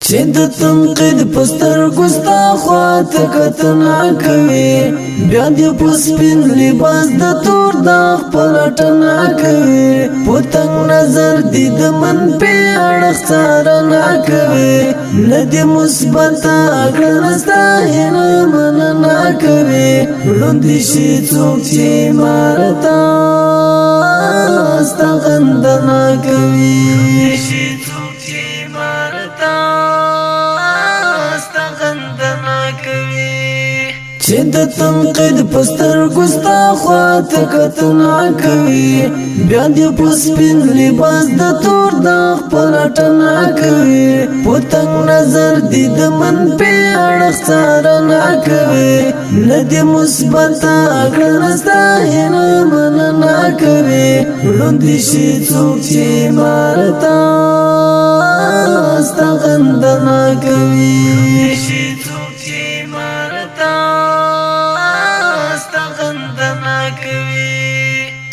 چې د تنقید پستر ګستا خواته کتنا کوي بیا دې په سپین لباس د تور داغ پلټنا کوي پتنګ نظر دې د منفي اړخ څارنه کوي نه دې مثبت کړنه ستاینه مننه کوي وړاندې شي څوک چې مارتا استغندنه کوي چې د تنقید پستر ګستا خواته کتنا کوي بیا دې په سپین لباس د تور داغ پلټنه کوي پتنګ نظر دې د منفي اړخ څارنه کوي نه دې مثبت کړنه ستاینه مننه کوي وړاندې شي څوک چې مارتا استغندنه کوي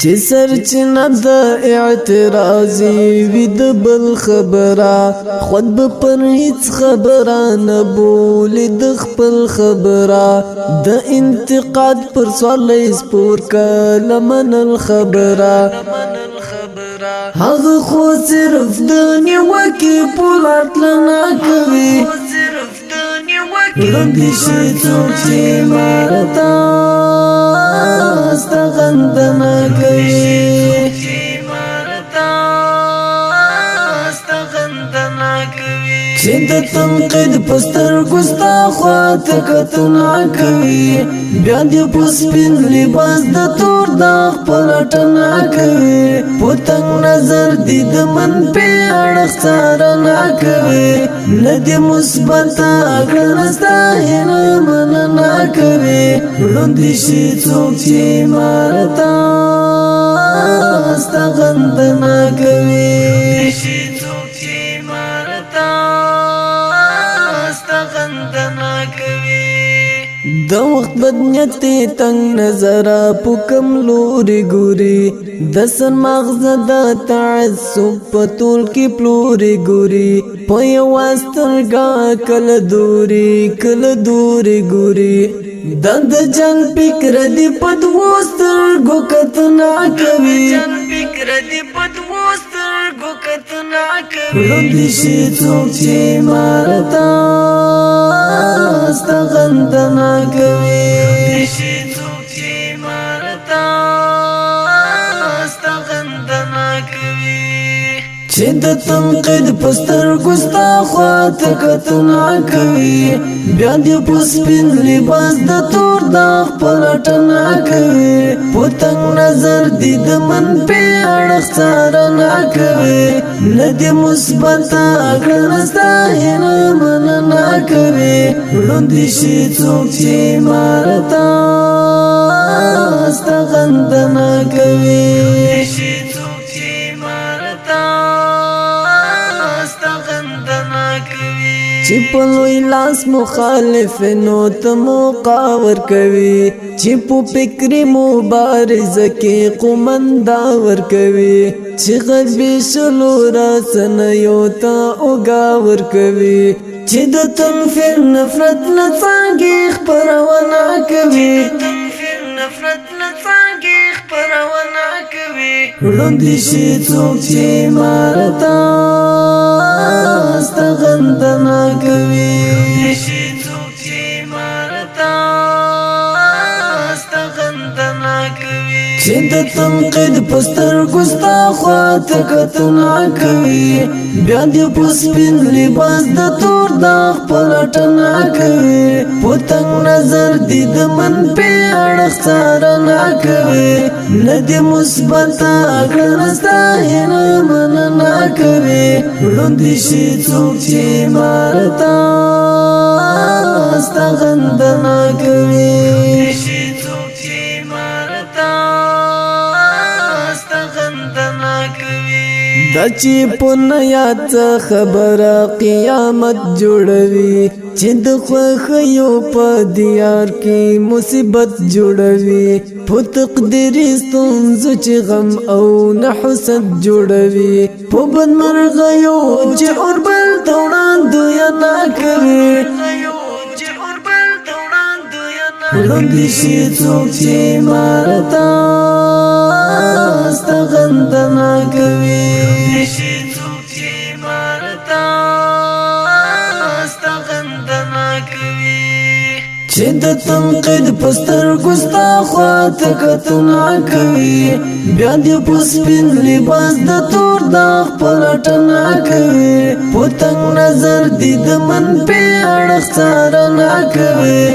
چې سرچینه د اعتراضي وي د بل خبره خود به پر هیڅ خبره نه بولي د خپل خبره د انتقاد پر سوال سپور کله منل خبره هغه خو صرف د نیوکې پلټنه کوي وړاندې شي څوک چې مارتا استغندنه کوي چې د تنقید پستر ګستا خواته کتنا کوي بیا دې په سپین لباس د تور داغ پلټنه کوي پتنګ نظر دې د منفي اړخ څارنه کوي نه دې مثبت کړنه ستاینه مننه کوي وړاندې شي څوک چې مارتا استغندنه کوي د وخت بدنیت تنگ نظر په کم لوري ګوري د سر مغز د تعصب په ټول کې پلوري ګوري په یو سترګه کله دوري ګوري د جنگ فکر دی په دوه سترګو کتنا کوي وړاندې شي څوک چې مارتا استغندنه کوي چې د تنقید پستر ګستا خواته کتنا کوي بیا دې په سپین لباس د تور داغ پلټنه کوي پتنګ نظر دې د منفي اړخ څارنه کوي نه دې مثبت کړنه ستاینه مننه کوي وړاندې شي څوک چې مارتا استغندنه کوي چې په لوی لاس مخالفینو ته مقاور کوي چې په فکري مبارزه کې قومندا ور کوي چې غبي شلو راسنیو ته اوګاور کوي چې د تنفر نفرت نه څنګه خبرونه کوي وړاندې شي څوک چې مارتا استغندنه کوي چې د تنقید پستر ګستا خواته کتنا کوي بیا دې په سپین لباس د تور داغ پلټنه کوي پتنګ نظر دې د منفي اړخ څارنه کوي نه دې مثبت کړنه ستاینه مننه کوي وړاندې شي څوک چې مارتا استغندنه کوي دا چې په نیات خبره قیامت جوړوي چې د خوښیو په دیار کې مصیبت جوړوي په تقدیري ستونزو چې غم او نه حسد جوړوي په بدمرغیو چې اور بل ته وړاندوینه کوي وړاندې شي څوک چې مارتا استغندنا کوي چې د تنقید پستر ګستا خواته کتنا کوي بیا دې په سپین لباس د تور داغ پلټنا کوي پتنګ نظر دې د منفي اړخ څارنه کوي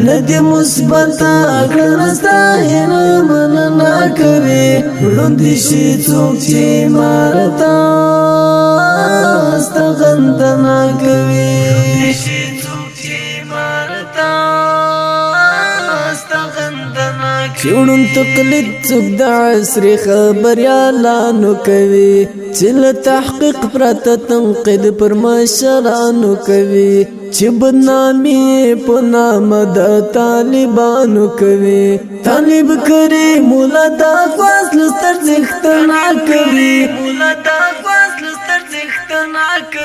نه دې مثبت کړنه ستاینه مننه کوي وړاندې شي څوک چې مارتا استغندنا کوي چوڑن تقلید څوک د عصر خبريالانو کوي چې له تحقیق پرته تنقید پر مشرانو کوي چې بدنامي په نامه د طالبانو کوي طالب کریم مولا دا فاصل ستر ځختنا کوي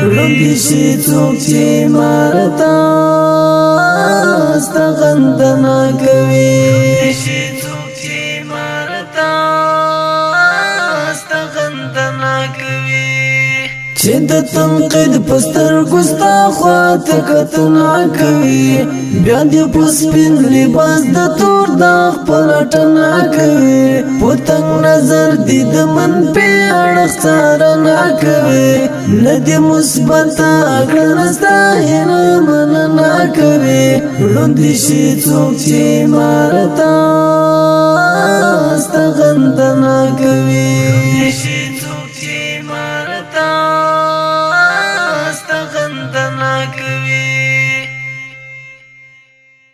وړاندې شي څوک چې مارتا استغندنا کوي چې د تنقید پستر ګستا خواته کتنا کوي بیا دې په سپین لباس د تور داغ پلټنا کوي پتنګ نظر دې د منفي اړخ څارنه کوي نه دې مثبت کړنه ستاینه مننه کوي وړاندې شي څوک چې مارتا استغندنا کوي استغندنا کوي